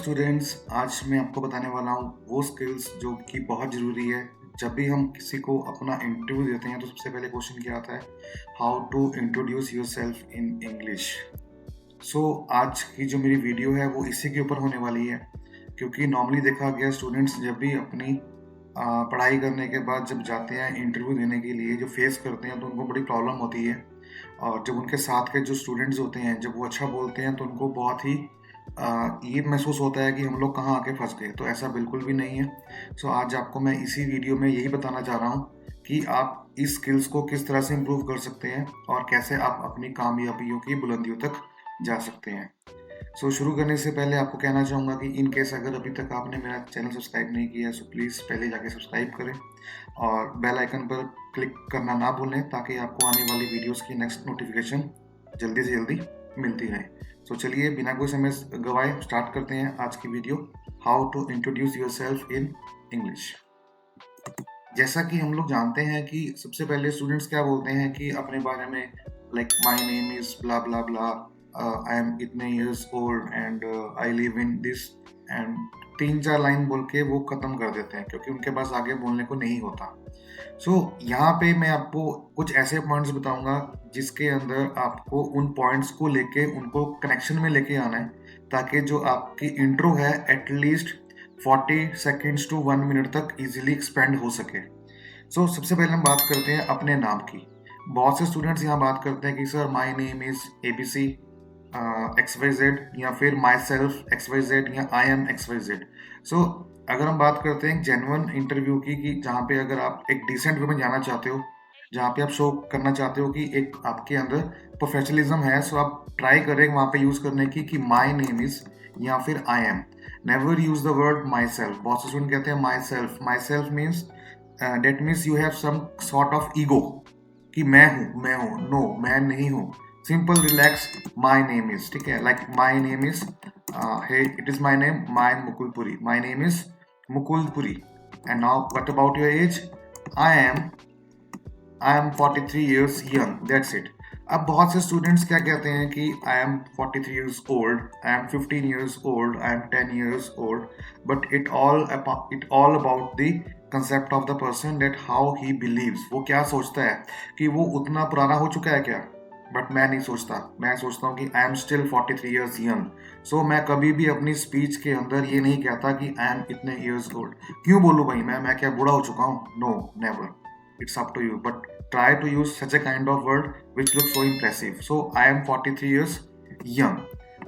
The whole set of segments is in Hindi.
स्टूडेंट्स, आज मैं आपको बताने वाला हूँ वो स्किल्स जो कि बहुत ज़रूरी है। जब भी हम किसी को अपना इंटरव्यू देते हैं तो सबसे पहले क्वेश्चन क्या आता है, how to introduce yourself in English. आज की जो मेरी वीडियो है वो इसी के ऊपर होने वाली है, क्योंकि नॉर्मली देखा गया स्टूडेंट्स जब भी अपनी पढ़ाई करने के बाद जब जाते हैं इंटरव्यू देने के लिए, जो फेस करते हैं तो उनको बड़ी प्रॉब्लम होती है। और जब उनके साथ के जो स्टूडेंट्स होते हैं जब वो अच्छा बोलते हैं तो उनको बहुत ही ये महसूस होता है कि हम लोग कहाँ आके फंस गए। तो ऐसा बिल्कुल भी नहीं है। आज आपको मैं इसी वीडियो में यही बताना चाह रहा हूँ कि आप इस स्किल्स को किस तरह से इम्प्रूव कर सकते हैं और कैसे आप अपनी कामयाबियों की बुलंदियों तक जा सकते हैं। शुरू करने से पहले आपको कहना चाहूँगा कि इन केस अगर अभी तक आपने मेरा चैनल सब्सक्राइब नहीं किया है, प्लीज़ पहले जाके सब्सक्राइब करें और बेल आइकन पर क्लिक करना ना भूलें, ताकि आपको आने वाली वीडियोस की नेक्स्ट नोटिफिकेशन जल्दी से जल्दी मिलती रहे। चलिए बिना कोई समय गवाए स्टार्ट करते हैं आज की video, how to introduce yourself in English. जैसा कि हम लोग जानते हैं कि सबसे पहले स्टूडेंट्स क्या बोलते हैं कि अपने बारे में, like my name is blah blah blah, I am इतने years old and I live in this, and 3-4 line बोल के वो खत्म कर देते हैं क्योंकि उनके पास आगे बोलने को नहीं होता। यहाँ पे मैं आपको कुछ ऐसे पॉइंट्स बताऊंगा जिसके अंदर आपको उन पॉइंट्स को लेके उनको कनेक्शन में लेके आना है, ताकि जो आपकी इंट्रो है एटलीस्ट 40 सेकेंड्स टू 1 मिनट तक इजीली एक्सपेंड हो सके। सबसे पहले हम बात करते हैं अपने नाम की। बहुत से स्टूडेंट्स यहाँ बात करते हैं कि sir my name is ABC XYZ, या फिर माई सेल्फ XYZ, या आई एम XYZ। अगर हम बात करते हैं जेन्युइन इंटरव्यू की, कि जहाँ पे अगर आप एक डिसेंट वे में जाना चाहते हो, जहाँ पे आप शो करना चाहते हो कि एक आपके अंदर प्रोफेशनलिज्म है, आप ट्राई करें वहाँ पे यूज करने की कि माई नेम इज या फिर I am. Never use the word my self. बहुत से स्टूडेंट कहते हैं my self. My self means that means you have some sort of ego कि मैं हूँ। नो, मैं नहीं हूँ। Simple relax, my name is, ठीक है। Like my name is, hey, it is my name, my name is Mukulpuri. And now what about your age? I am 43 years young, that's it. अब बहुत से स्टूडेंट्स क्या कहते हैं कि I am 43 years old, I am 15 years old, I am 10 years old, but it all about the concept of the person, that how he believes। वो क्या सोचता है कि वो उतना पुराना हो चुका है क्या। बट मैं नहीं सोचता। मैं सोचता हूँ कि I am still 43 years young. मैं कभी भी अपनी स्पीच के अंदर ये नहीं कहता कि आई एम इतने ईयर्स ओल्ड। क्यों बोलूँ भाई, मैं क्या बूढ़ा हो चुका हूँ? No, never. It's up to you, but try to use such a kind of word which look so impressive. I am 43 years young.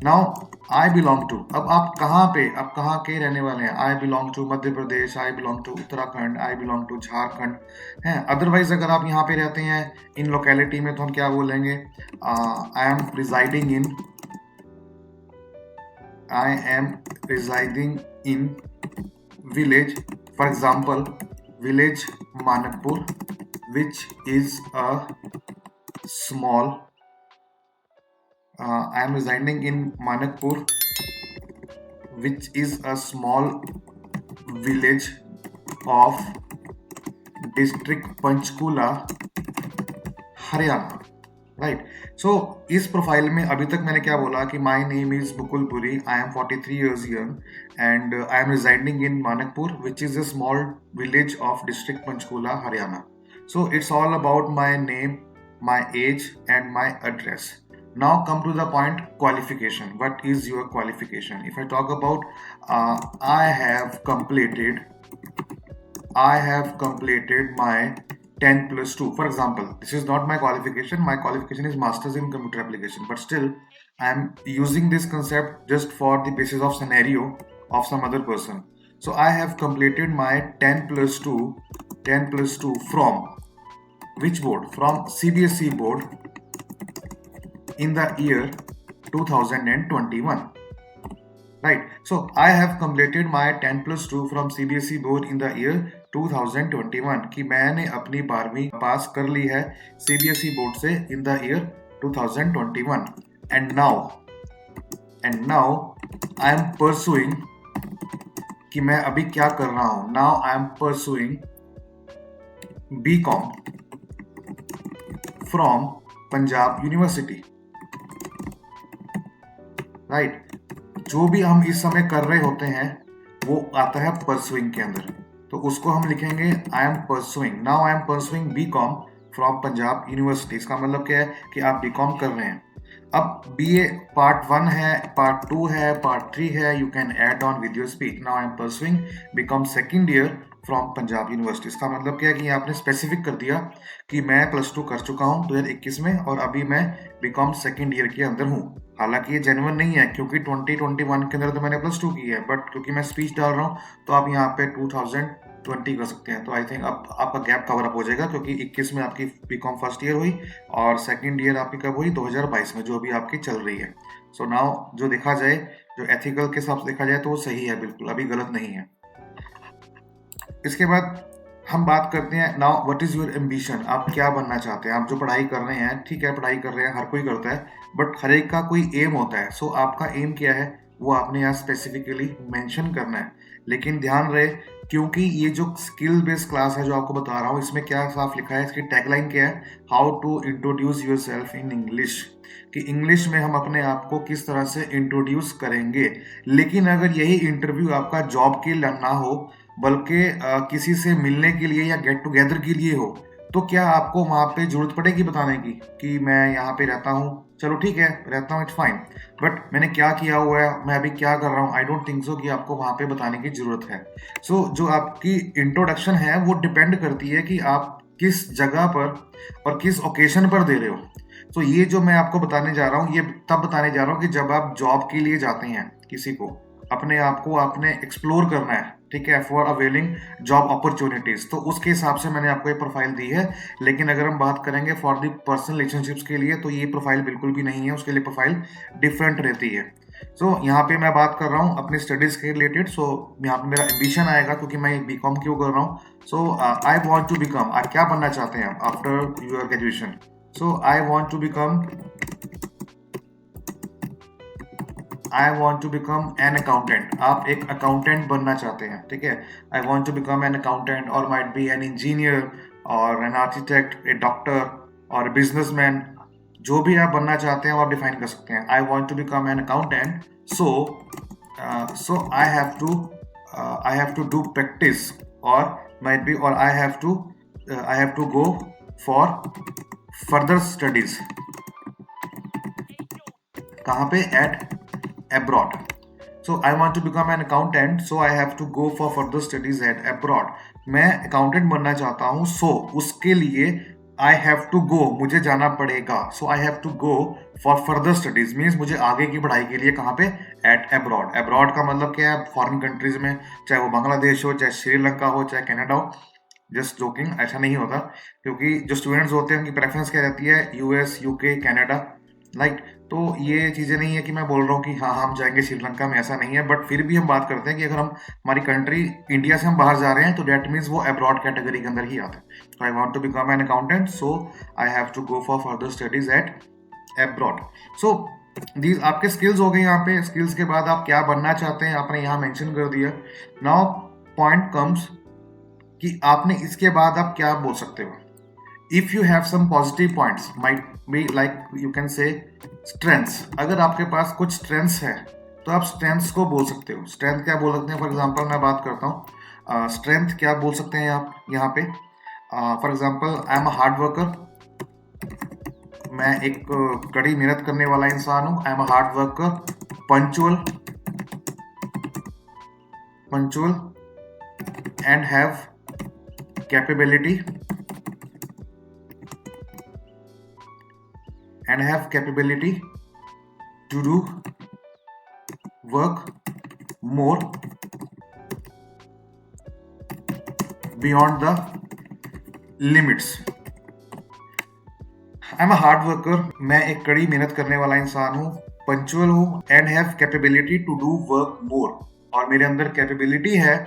Now I belong to. अब आप कहाँ के रहने वाले हैं? I belong to Madhya Pradesh, I belong to Uttarakhand, I belong to Jharkhand है। अदरवाइज अगर आप यहाँ पे रहते हैं इन लोकेलिटी में तो हम क्या बोलेंगे? I am residing in village, for example village Mankapur, which is a small, I am residing in Manakpur, which is a small village of district Panchkula, Haryana. Right. इस प्रोफाइल में अभी तक मैंने क्या बोला कि my name is Mukulpuri, I am 43 years young and I am residing in Manakpur, which is a small village of district Panchkula, Haryana. It's all about my name, my age and my address. Now come to the point, qualification. What is your qualification? If I talk about I have completed my 10+2. For example, this is not my qualification. My qualification is Masters in Computer Application, but still I am using this concept just for the basis of scenario of some other person. I have completed my 10+2 from which board? From CBSE board in the year 2021. Right. I have completed my 10+2 from CBSE board in the year 2021, कि मैंने अपनी 12वीं पास कर ली है CBSE बोर्ड से in the year 2021. And now I am pursuing, कि मैं अभी क्या कर रहा हूं? Now I am pursuing BCom from Punjab University. Right. जो भी हम इस समय कर रहे होते हैं वो आता है परसुइंग के अंदर। तो उसको हम लिखेंगे I am pursuing, now I am pursuing BCom from Punjab university. इसका मतलब क्या है कि आप बीकॉम कर रहे हैं। अब बीए पार्ट 1 है, पार्ट 2 है, पार्ट 3 है, you can add on with your speech. Now I am pursuing BCom second year from Punjab university. इसका मतलब क्या है कि आपने स्पेसिफिक कर दिया कि मैं +2 कर चुका हूँ 2021 में और अभी मैं बीकॉम सेकंड ईयर के अंदर हूँ। हालांकि ये जेन्युइन नहीं है क्योंकि 2021 के अंदर तो मैंने +2 की है, बट क्योंकि मैं स्पीच डाल रहा हूँ तो आप यहाँ पे 2020 कर सकते हैं। तो आई थिंक अब आपका गैप कवर अप हो जाएगा क्योंकि 21 में आपकी बीकॉम फर्स्ट ईयर हुई और सेकंड ईयर आपकी कब हुई, 2022 में, जो अभी आपकी चल रही है। सो नाउ जो देखा जाए, जो एथिकल के हिसाब से देखा जाए तो वो सही है, बिल्कुल अभी गलत नहीं है। इसके बाद हम बात करते हैं now what is your ambition. आप क्या बनना चाहते हैं। आप जो पढ़ाई कर रहे हैं, ठीक है पढ़ाई कर रहे हैं, हर कोई करता है, बट हर एक का कोई एम होता है। सो आपका एम क्या है वो आपने यहाँ स्पेसिफिकली मेंशन करना है। लेकिन ध्यान रहे, क्योंकि ये जो स्किल बेस्ड क्लास है जो आपको बता रहा हूँ, इसमें क्या साफ लिखा है, इसकी टैगलाइन क्या है, how to introduce your self in English, कि इंग्लिश में हम अपने आप को किस तरह से इंट्रोड्यूस करेंगे। लेकिन अगर यही इंटरव्यू आपका जॉब के लिए ना हो, बल्कि किसी से मिलने के लिए या गेट टुगेदर के लिए हो, तो क्या आपको वहाँ पे जरूरत पड़ेगी बताने की कि मैं यहाँ पे रहता हूँ, चलो ठीक है रहता हूँ, इट्स फाइन, बट मैंने क्या किया हुआ है, मैं अभी क्या कर रहा हूँ, आई डोंट थिंक सो कि आपको वहाँ पे बताने की जरूरत है। सो जो आपकी इंट्रोडक्शन है वो डिपेंड करती है कि आप किस जगह पर और किस ओकेशन पर दे रहे हो। तो ये जो मैं आपको बताने जा रहा हूँ, ये तब बताने जा रहा हूँ कि जब आप जॉब के लिए जाते हैं किसी को, अपने आप को आपने एक्सप्लोर करना है, ठीक है, फॉर अवेलिंग जॉब अपॉर्चुनिटीज, तो उसके हिसाब से मैंने आपको ये प्रोफाइल दी है। लेकिन अगर हम बात करेंगे फॉर दी पर्सनल रिलेशनशिप्स के लिए, तो ये प्रोफाइल बिल्कुल भी नहीं है, उसके लिए प्रोफाइल डिफरेंट रहती है। सो यहाँ पे मैं बात कर रहा हूँ अपनी स्टडीज के रिलेटेड। सो यहाँ पे मेरा एम्बिशन आएगा क्योंकि मैं बीकॉम क्यों कर रहा हूँ। So I want to become, आप क्या बनना चाहते हैं after your graduation. So I want to become an accountant. आप एक अकाउंटेंट बनना चाहते हैं, ठीक है। I want to become an accountant और माइट बी एन इंजीनियर और एन आर्किटेक्ट, ए डॉक्टर और बिजनेसमैन। जो भी आप बनना चाहते हैं वो आप डिफाइन कर सकते हैं। I want to become an accountant, so so I have to do practice और माइट बी और I have to go for further studies. कहाँ पे, at abroad. So I want to become an accountant, so I have to go for further studies at abroad. मैं accountant बनना चाहता हूँ, so उसके लिए I have to go, मुझे जाना पड़ेगा। So I have to go for further studies means मुझे आगे की पढ़ाई के लिए कहाँ पे, at abroad। abroad का मतलब क्या है, फॉरेन कंट्रीज में, चाहे वो बांग्लादेश हो, चाहे श्रीलंका हो, चाहे कनाडा हो। जस्ट जोकिंग, ऐसा नहीं होता, क्योंकि जो स्टूडेंट्स होते हैं उनकी प्रेफरेंस क्या रहती है, यूएस, यूके, कनाडा, लाइक। तो ये चीज़ें नहीं है कि मैं बोल रहा हूँ कि हाँ हम जाएंगे श्रीलंका में, ऐसा नहीं है। बट फिर भी हम बात करते हैं कि अगर हम हमारी कंट्री इंडिया से हम बाहर जा रहे हैं तो डेट मीन्स वो अब्रॉड कैटेगरी के अंदर ही आता है। तो I want to become an accountant, so I have to go for further studies at abroad. So these आपके स्किल्स हो गए। यहाँ पे स्किल्स के बाद आप क्या बनना चाहते हैं आपने यहाँ मेंशन कर दिया। नाउ पॉइंट कम्स कि आपने इसके बाद आप क्या बोल सकते हो। If you have some positive points, might be like you can say strengths. अगर आपके पास कुछ स्ट्रेंथ्स है तो आप स्ट्रेंथ्स को बोल सकते हो। स्ट्रेंथ क्या बोल सकते हैं, फॉर एग्जांपल मैं बात करता हूँ, स्ट्रेंथ क्या बोल सकते हैं आप यहाँ पे। For example I am a hard worker, मैं एक कड़ी मेहनत करने वाला इंसान हूँ। आई am a hard worker, punctual and have capability to do work more beyond the limits. I am a hard worker, मैं एक कड़ी मेहनत करने वाला इंसान हूँ, पंचुअल हूँ, and have capability to do work more, और मेरे अंदर कैपेबिलिटी है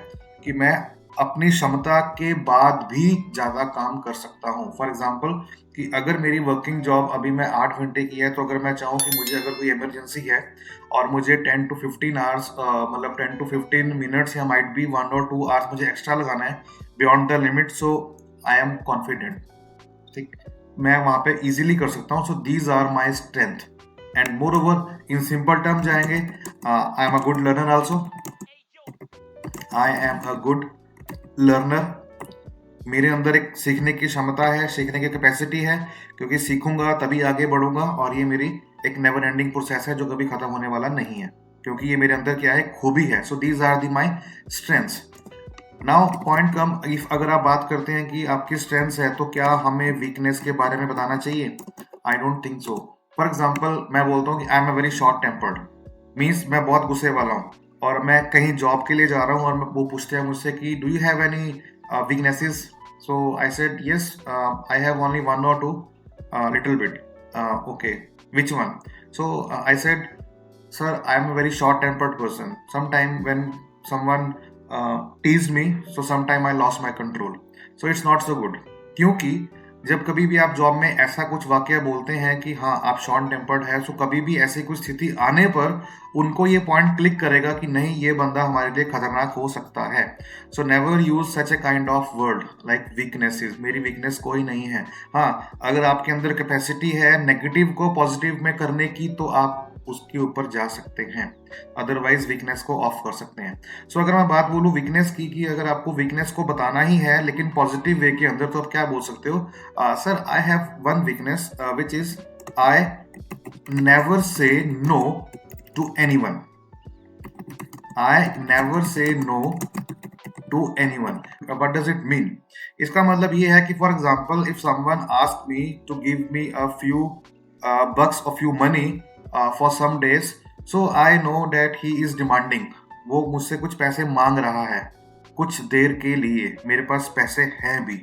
कि मैं अपनी क्षमता के बाद भी ज़्यादा काम कर सकता हूँ। फॉर एग्जाम्पल कि अगर मेरी वर्किंग जॉब अभी मैं 8 घंटे की है, तो अगर मैं चाहूँ कि मुझे अगर कोई इमरजेंसी है और मुझे 10 to 15 आवर्स मतलब 10 to 15 मिनट्स या माइट बी 1 or 2 आवर्स मुझे एक्स्ट्रा लगाना है beyond the limit, so I am confident, ठीक, मैं वहाँ पे इजीली कर सकता हूँ। So these are my strength. And moreover in simple term जाएंगे, I am a good learner also, I am a good learner, मेरे अंदर एक सीखने की क्षमता है, सीखने की कैपेसिटी है, क्योंकि सीखूंगा तभी आगे बढ़ूंगा, और ये मेरी एक नेवर एंडिंग प्रोसेस है जो कभी खत्म होने वाला नहीं है, क्योंकि ये मेरे अंदर क्या है, खूबी है. So these are the my strengths. Now point come, if अगर आप बात करते हैं कि आपकी स्ट्रेंथ्स है तो क्या हमें वीकनेस के बारे में बताना चाहिए? I don't think so. For example मैं बोलता हूँ कि I am a very short tempered, means मैं बहुत गुस्से वाला हूँ, और मैं कहीं जॉब के लिए जा रहा हूँ और वो पूछते हैं मुझसे कि do you have any weaknesses? So I said yes, I have only one or two, little bit. Okay, which one? So I said, sir, I am a very short-tempered person. Sometime when someone teased me, so sometime I lost my control. So it's not so good. क्योंकि जब कभी भी आप जॉब में ऐसा कुछ वाकया बोलते हैं कि हाँ आप शॉर्ट टेम्पर्ड है, सो कभी भी ऐसी कुछ स्थिति आने पर उनको ये पॉइंट क्लिक करेगा कि नहीं, ये बंदा हमारे लिए खतरनाक हो सकता है. So never use such a kind of word like weaknesses. मेरी वीकनेस कोई नहीं है. हाँ, अगर आपके अंदर कैपेसिटी है नेगेटिव को पॉजिटिव में करने की, तो आप उसके ऊपर जा सकते हैं, अदरवाइज वीकनेस को ऑफ कर सकते हैं. सो अगर मैं बात बोलूँ वीकनेस की, कि अगर आपको वीकनेस को बताना ही है लेकिन पॉजिटिव वे के अंदर, तो आप क्या बोल सकते हो? Sir, I have one weakness which is I never say no to anyone. I never say no to anyone. What does it mean? इसका मतलब ये है कि for example if someone ask me to give me a few bucks or few money for some days, so I know that he is demanding. वो मुझसे कुछ पैसे मांग रहा है कुछ देर के लिए, मेरे पास पैसे हैं भी.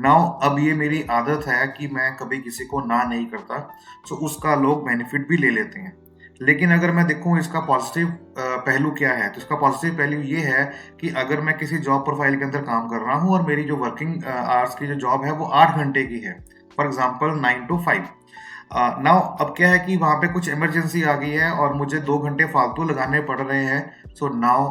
नाउ अब ये मेरी आदत है कि मैं कभी किसी को ना नहीं करता, so उसका लोग बेनिफिट भी ले लेते हैं. लेकिन अगर मैं देखूं इसका पॉजिटिव पहलू क्या है, तो इसका पॉजिटिव पहलू ये है कि अगर मैं किसी जॉब प्रोफाइल के अंदर काम कर रहा हूं और मेरी जो वर्किंग आवर्स की जो जॉब है वो 8 घंटे की है, फॉर एग्जाम्पल 9 to 5. नाउ अब क्या है कि वहाँ पे कुछ इमरजेंसी आ गई है और मुझे 2 घंटे फालतू लगाने पड़ रहे हैं. सो नाउ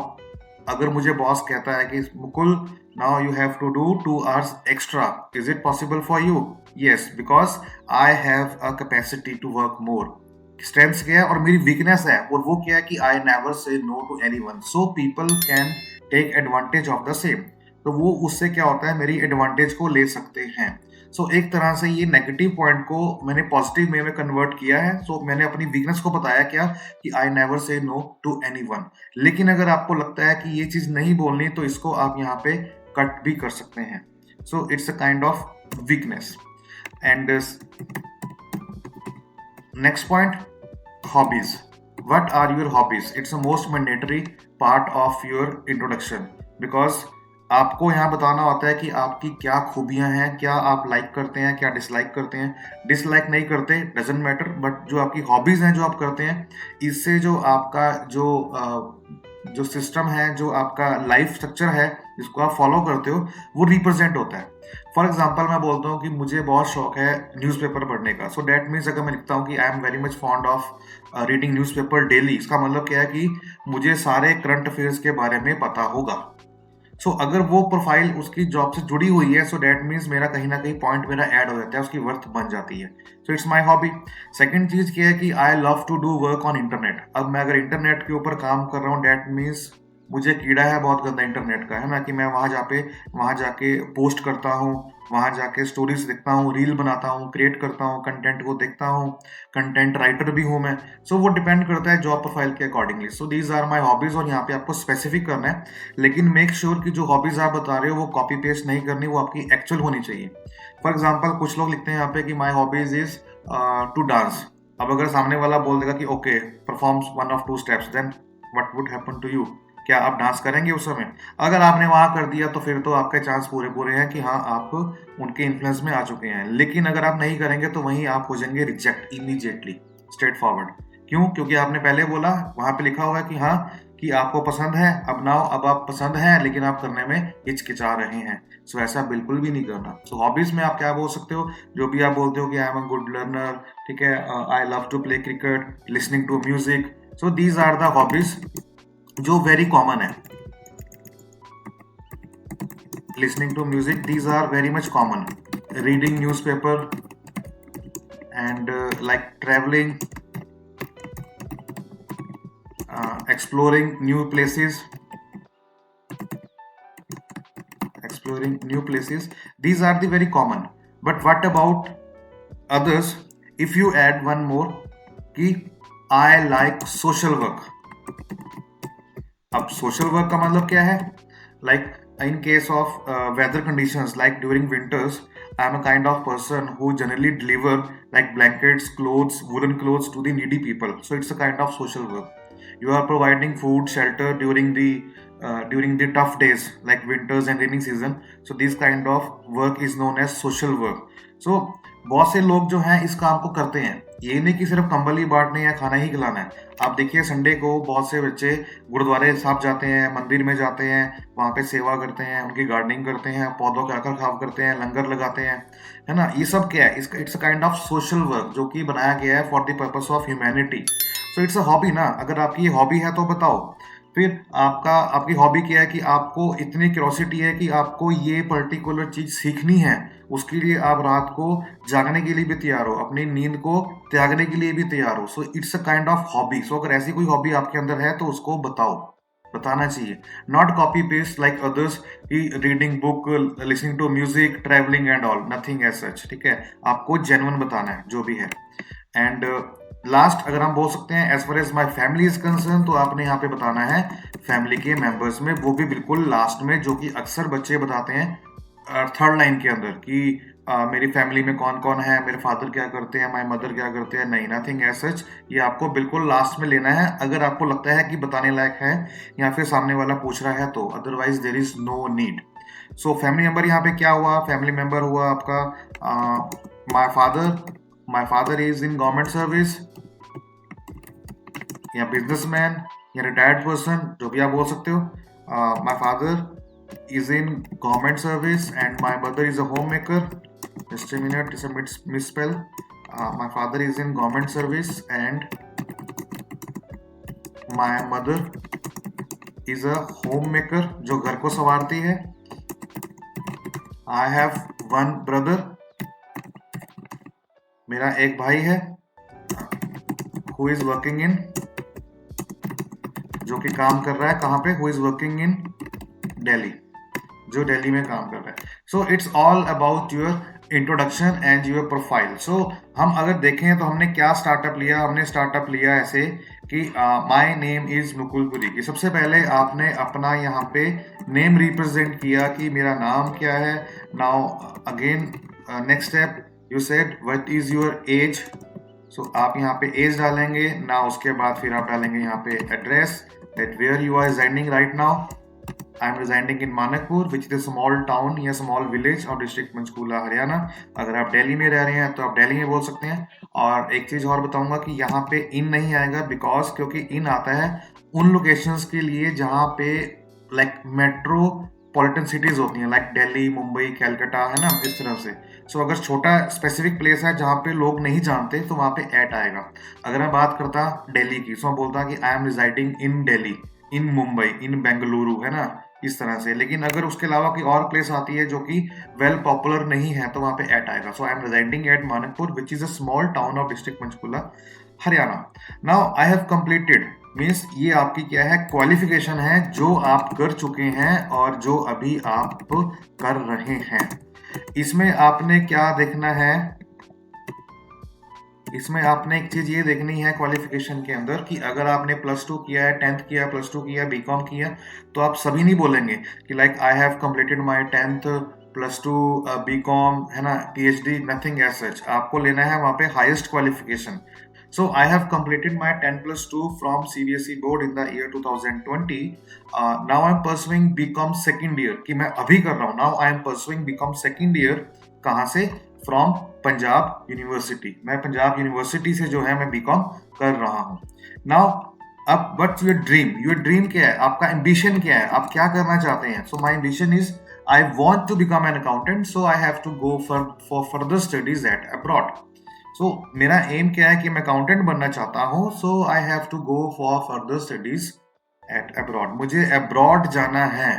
अगर मुझे बॉस कहता है कि Mukul, now you have to do 2 hours extra, is it possible for you? Yes, because I have a capacity to work more. Strength क्या है और मेरी वीकनेस है, और वो क्या है कि I never say no to anyone, so people can take advantage of the same. तो वो उससे क्या होता है, मेरी एडवांटेज को ले सकते हैं. सो एक तरह से ये नेगेटिव पॉइंट को मैंने पॉजिटिव वे में कन्वर्ट किया है. सो मैंने अपनी वीकनेस को बताया क्या, कि I never say no to anyone. लेकिन अगर आपको लगता है कि ये चीज नहीं बोलनी, तो इसको आप यहाँ पे कट भी कर सकते हैं. सो it's a kind of weakness. And next point, hobbies. What are your hobbies? It's a most mandatory part of your introduction, because आपको यहाँ बताना होता है कि आपकी क्या खूबियाँ हैं, क्या आप लाइक करते हैं, क्या डिसलाइक करते हैं. डिसलाइक नहीं करते, डजेंट मैटर, बट जो आपकी हॉबीज हैं जो आप करते हैं, इससे जो आपका जो सिस्टम है, जो आपका लाइफ स्ट्रक्चर है जिसको आप फॉलो करते हो, वो रिप्रेजेंट होता है. फॉर एग्जाम्पल मैं बोलता हूँ कि मुझे बहुत शौक है न्यूज़पेपर पढ़ने का. सो डैट मीन्स अगर मैं लिखता हूँ कि I am very much fond of reading newspaper daily, इसका मतलब क्या है कि मुझे सारे करंट अफेयर्स के बारे में पता होगा. सो अगर वो प्रोफाइल उसकी जॉब से जुड़ी हुई है, सो डैट मीन्स मेरा कहीं ना कहीं पॉइंट मेरा ऐड हो जाता है, उसकी वर्थ बन जाती है. So it's my hobby. Second चीज क्या है कि I love to do work on internet. अब मैं अगर इंटरनेट के ऊपर काम कर रहा हूँ, डैट मीन्स मुझे कीड़ा है बहुत गंदा इंटरनेट का, है ना, कि मैं वहाँ जाके पोस्ट करता हूँ, वहाँ जाके स्टोरीज देखता हूँ, रील बनाता हूँ, क्रिएट करता हूँ, कंटेंट को देखता हूँ, कंटेंट राइटर भी हूँ मैं. सो वो डिपेंड करता है जॉब प्रोफाइल के accordingly. So these are my hobbies, और यहाँ पे आपको स्पेसिफिक करना है, लेकिन मेक श्योर कि जो हॉबीज आप बता रहे हो वो कॉपी पेस्ट नहीं करनी, वो आपकी एक्चुअल होनी चाहिए. फॉर एग्जाम्पल कुछ लोग लिखते हैं यहाँ पे कि my hobbies is to dance. अब अगर सामने वाला बोल देगा कि okay, performs 1 of 2 steps, then what would happen to you? क्या आप डांस करेंगे उस समय? अगर आपने वहां कर दिया तो फिर तो आपके चांस पूरे पूरे हैं कि हाँ आप उनके इन्फ्लुएंस में आ चुके हैं. लेकिन अगर आप नहीं करेंगे तो वहीं आप हो जाएंगे रिजेक्ट इमीडिएटली, स्ट्रेट फॉरवर्ड. क्यों? क्योंकि आपने पहले बोला, वहां पे लिखा हुआ है कि हाँ कि आपको पसंद है. अब आप पसंद है लेकिन आप करने में हिचकिचा रहे हैं. सो ऐसा बिल्कुल भी नहीं करना. सो हॉबीज में आप क्या बोल सकते हो, जो भी आप बोलते हो कि I am a good learner, ठीक है, I love to play cricket, listening to music. So these are the hobbies जो वेरी कॉमन है. listening to music, these are very much common. Reading newspaper, and like traveling, exploring new places, exploring new places. These are the very common. But what about others? If you add one more कि I like social work. अब social work का मतलब क्या है? Like in case of weather conditions, like during winters, I am a kind of person who generally deliver like blankets, clothes, woolen clothes to the needy people. So it's a kind of social work. You are providing food, shelter during the tough days like winters and rainy season. So this kind of work is known as social work. So बहुत से लोग जो हैं इस काम को करते हैं, ये नहीं कि सिर्फ कंबल ही बांटने या खाना ही खिलाना है। आप देखिए संडे को बहुत से बच्चे गुरुद्वारे साहब जाते हैं, मंदिर में जाते हैं, वहाँ पे सेवा करते हैं, उनकी गार्डनिंग करते हैं, पौधों का रखरखाव करते हैं, लंगर लगाते हैं, है ना। ये सब क्या है? इसका it's a kind of social work जो कि बनाया गया है for the purpose of humanity. So it's a hobby ना। अगर आपकी हॉबी है तो बताओ फिर आपकी हॉबी क्या है कि आपको इतनी क्यूरोसिटी है कि आपको ये पर्टिकुलर चीज सीखनी है, उसके लिए आप रात को जागने के लिए भी तैयार हो, अपनी नींद को त्यागने के लिए भी तैयार हो। So it's a kind of hobby. So अगर ऐसी कोई हॉबी आपके अंदर है तो उसको बताओ, बताना चाहिए। Not copy paste like others की reading book, listening to music, travelling and all, nothing as such. ठीक है, आपको जेन्युइन बताना है जो भी है। एंड लास्ट अगर हम बोल सकते हैं as far as my family is concern, तो आपने यहाँ पे बताना है फैमिली के मेंबर्स में, वो भी बिल्कुल लास्ट में, जो कि अक्सर बच्चे बताते हैं थर्ड लाइन के अंदर कि मेरी फैमिली में कौन कौन है, मेरे फादर क्या करते हैं, माई मदर क्या करते हैं। नहीं, नथिंग एज सच। ये आपको बिल्कुल लास्ट में लेना है अगर आपको लगता है कि बताने लायक है या फिर सामने वाला पूछ रहा है तो, otherwise there is no need. So family member यहाँ पे क्या हुआ? फैमिली मेंबर हुआ आपका my father, my father is in government service, या बिजनेसमैन, या रिटायर्ड पर्सन, जो भी आप बोल सकते हो। My father is in government service and my mother is a homemaker. Just a minute, it's a misspell. My father is in government service and my mother is a home maker, जो घर को संवारती है। आई हैव वन ब्रदर, मेरा एक भाई है, हु इज वर्किंग इन, जो कि काम कर रहा है कहाँ पे? Who is working in Delhi, जो दिल्ली में काम कर रहा है। So it's all about your introduction and your profile. So हम अगर देखें तो हमने क्या स्टार्टअप लिया? हमने स्टार्टअप लिया ऐसे कि माय नेम इज मुकुलपुरी, कि सबसे पहले आपने अपना यहाँ पे नेम रिप्रेजेंट किया कि मेरा नाम क्या है। Now again next step, you said what is your age. So आप यहाँ पे एज डालेंगे ना, उसके बाद फिर आप डालेंगे यहाँ पे address, that where you are residing right now. I am residing in Mankapur which is a small town या small village of district Panchkula, Haryana. अगर आप दिल्ली में रह रहे हैं तो आप दिल्ली में बोल सकते हैं। और एक चीज और बताऊंगा कि यहाँ पे इन नहीं आएगा, बिकॉज क्योंकि इन आता है उन लोकेशंस के लिए जहाँ पे लाइक मेट्रोपॉलिटन सिटीज होती हैं, लाइक दिल्ली, मुंबई, कैलकाटा, है ना, इस तरह से। सो अगर छोटा स्पेसिफिक प्लेस है जहाँ पे लोग नहीं जानते तो वहाँ पे एट आएगा। अगर मैं बात करता दिल्ली की, सो मैं बोलता कि I am residing in Delhi, in Mumbai, in Bengaluru, है ना, इस तरह से। लेकिन अगर उसके अलावा कोई और प्लेस आती है जो कि वेल पॉपुलर नहीं है तो वहाँ पे एट आएगा। So I am residing at Mankapur which is a small town of district Panchkula, Haryana. Now I have completed, means ये आपकी क्या है? क्वालिफिकेशन है जो आप कर चुके हैं और जो अभी आप कर रहे हैं। इसमें आपने क्या देखना है? इसमें आपने एक चीज ये देखनी है क्वालिफिकेशन के अंदर कि अगर आपने +2 किया है, 10th किया, +2 किया, बीकॉम किया, तो आप सभी नहीं बोलेंगे कि like I have completed my 10th, +2, BCom, है ना, पीएचडी, नथिंग एज सच। आपको लेना है वहां पे highest qualification. So I have completed my 10+2 from CBSE board in the year 2020। Now I am pursuing BCom second year, कि मैं अभी कर रहा हूँ। Now I am pursuing BCom second year, कहाँ से? From Punjab university. मैं पंजाब यूनिवर्सिटी से जो है मैं बीकॉम कर रहा हूँ। नाउ अब what's your dream? Your dream क्या है? आपका एम्बिशन क्या है? आप क्या करना चाहते हैं? So my ambition is I want to become an accountant, so I have to go for further studies at abroad. So मेरा एम क्या है कि मैं अकाउंटेंट बनना चाहता हूँ, so I have to go for further studies at abroad. मुझे अब्रॉड जाना है,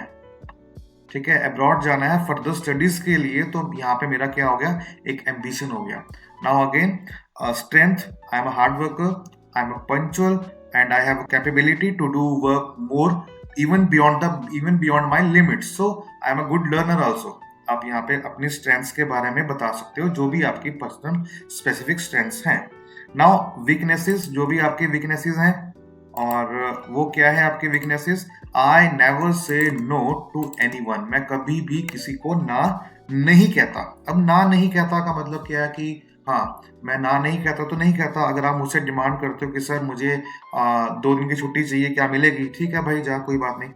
ठीक है, अब्रॉड जाना है फर्दर स्टडीज के लिए। तो यहाँ पे मेरा क्या हो गया? एक एम्बिशन हो गया। Now again strength, I am a hard worker, I am a punctual and I have a capability to do work more even beyond my limits. So I am a good learner also. आप यहाँ पे अपनी स्ट्रेंथ्स के बारे में बता सकते हो, जो भी आपकी पर्सनल स्पेसिफिक स्ट्रेंथ्स हैं. नाउ वीकनेसेस, जो भी आपके वीकनेसेस हैं, और वो क्या है आपके weaknesses? I never say no to anyone. मैं कभी भी किसी को ना नहीं कहता. अब ना नहीं कहता का मतलब क्या है कि हाँ, मैं ना नहीं कहता तो नहीं कहता. अगर आप मुझसे डिमांड करते हो कि सर मुझे 2 दिन की छुट्टी चाहिए, क्या मिलेगी? ठीक है भाई, जा, कोई बात नहीं,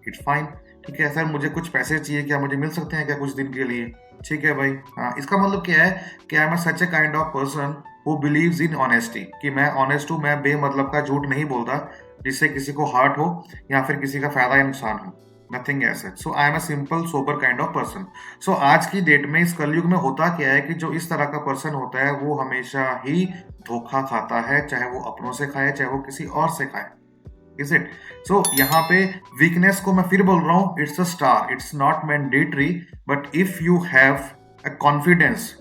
इट्स फाइन. ठीक है सर, मुझे कुछ पैसे चाहिए, क्या मुझे मिल सकते हैं क्या कुछ दिन के लिए? ठीक है भाई. हाँ, इसका मतलब क्या है कि I am such a kind of person who believes in honesty, कि मैं ऑनेस्ट हूँ, मैं बेमतलब का झूठ नहीं बोलता जिससे किसी को हर्ट हो या फिर किसी का फायदा या नुकसान हो. Nothing as such. So I am a simple sober kind of person. So आज की डेट में, इस कलयुग में होता क्या है कि जो इस तरह का पर्सन होता है वो हमेशा ही धोखा खाता है, चाहे वो अपनों से खाए चाहे वो किसी और से खाए. Is it? सो यहाँ पे वीकनेस को मैं फिर बोल रहा हूँ, it's a star, it's not mandatory, but if you have a confidence,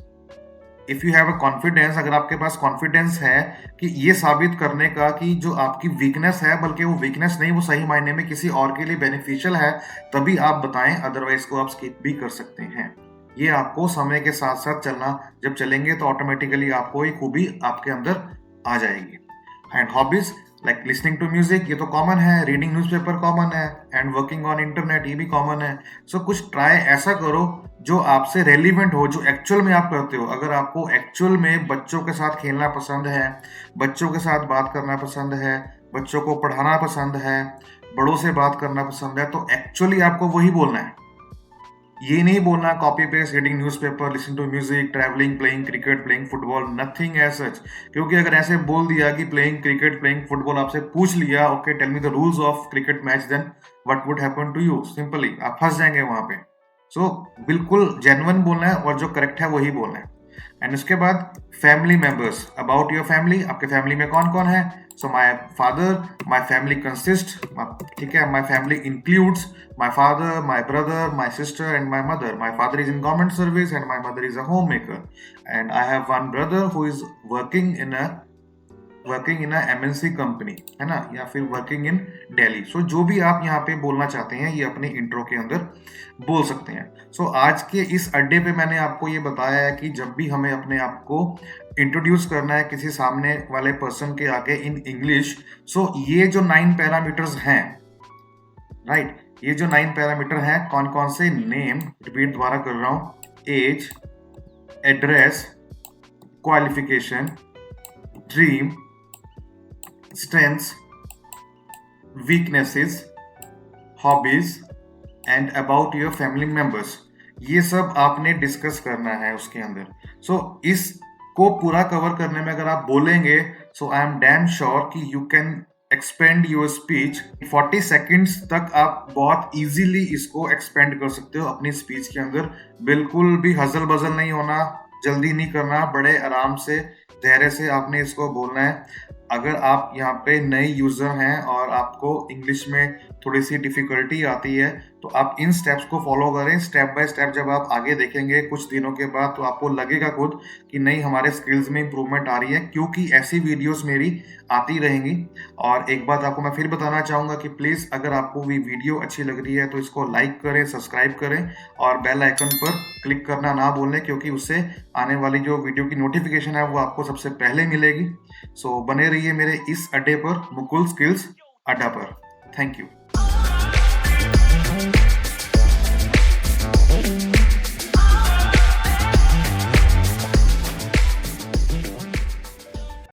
अगर आपके पास कॉन्फिडेंस है कि ये साबित करने का कि जो आपकी वीकनेस है, बल्कि वो वीकनेस नहीं, वो सही मायने में किसी और के लिए बेनिफिशियल है, तभी आप बताएं, अदरवाइज को आप स्किप भी कर सकते हैं. ये आपको समय के साथ साथ चलना, जब चलेंगे तो ऑटोमेटिकली आपको ये खूबी आपके अंदर आ जाएगी. And hobbies like listening to music, ये तो कॉमन है. रीडिंग न्यूज़पेपर कॉमन है. एंड वर्किंग ऑन इंटरनेट, ये भी कॉमन है. सो कुछ ट्राई ऐसा करो जो आपसे रेलिवेंट हो, जो एक्चुअल में आप करते हो. अगर आपको एक्चुअल में बच्चों के साथ खेलना पसंद है, बच्चों के साथ बात करना पसंद है, बच्चों को पढ़ाना पसंद है, बड़ों से बात करना पसंद है, तो एक्चुअली आपको वही बोलना है. ये नहीं बोलना copy paste, reading newspaper, listen to music, travelling, playing cricket, playing football, nothing as such. क्योंकि अगर ऐसे बोल दिया कि प्लेइंग क्रिकेट, प्लेइंग फुटबॉल, आपसे पूछ लिया okay tell me the rules of cricket match, then what would happen to you? Simply आप फंस जाएंगे वहां पे. सो बिल्कुल जेन्युइन बोलना है और जो करेक्ट है वही बोलना है. एंड उसके बाद family members, about your family, आपके फैमिली में कौन कौन है? So my father, my family consist, ठीक है, my family includes my father, my brother, my sister and my mother. My father is in government service and my mother is a homemaker, and I have one brother who is working in a MNC company, है ना, या फिर वर्किंग इन दिल्ली. सो जो भी आप यहाँ पे बोलना चाहते हैं ये अपने इंट्रो के अंदर बोल सकते हैं. सो आज के इस अड्डे पे मैंने आपको ये बताया है कि जब भी हमें अपने आप को इंट्रोड्यूस करना है किसी सामने वाले पर्सन के आगे इन इंग्लिश, सो ये जो 9 पैरामीटर्स हैं, राइट, ये जो 9 पैरामीटर हैं, कौन कौन से? नेम, रिपीट दोबारा कर रहा हूं, age, address, qualification, dream, strengths, weaknesses, hobbies and about your family members. ये सब आपने डिस्कस करना है उसके अंदर. सो इसको पूरा कवर करने में अगर आप बोलेंगे, सो आई एम डैम श्योर कि you can expand your speech. 40 seconds तक आप बहुत इजीली इसको एक्सपेंड कर सकते हो अपनी स्पीच के अंदर. बिल्कुल भी हजल बजल नहीं होना, जल्दी नहीं करना, बड़े आराम से, धैर्य से आपने इसको बोलना है. अगर आप यहाँ पे नए यूजर हैं और आपको इंग्लिश में थोड़ी सी डिफिकल्टी आती है, तो आप इन स्टेप्स को फॉलो करें. स्टेप बाय स्टेप जब आप आगे देखेंगे कुछ दिनों के बाद, तो आपको लगेगा खुद कि नहीं, हमारे स्किल्स में इंप्रूवमेंट आ रही है, क्योंकि ऐसी वीडियोस मेरी आती रहेंगी. और एक बात आपको मैं फिर बताना चाहूँगा कि प्लीज़ अगर आपको भी वीडियो अच्छी लग रही है तो इसको लाइक करें, सब्सक्राइब करें और बेल आइकन पर क्लिक करना ना भूलें, क्योंकि उससे आने वाली जो वीडियो की नोटिफिकेशन है वो आपको सबसे पहले मिलेगी. सो बने रहिए मेरे इस अड्डे पर, मुकुल स्किल्स अड्डा पर. Thank you.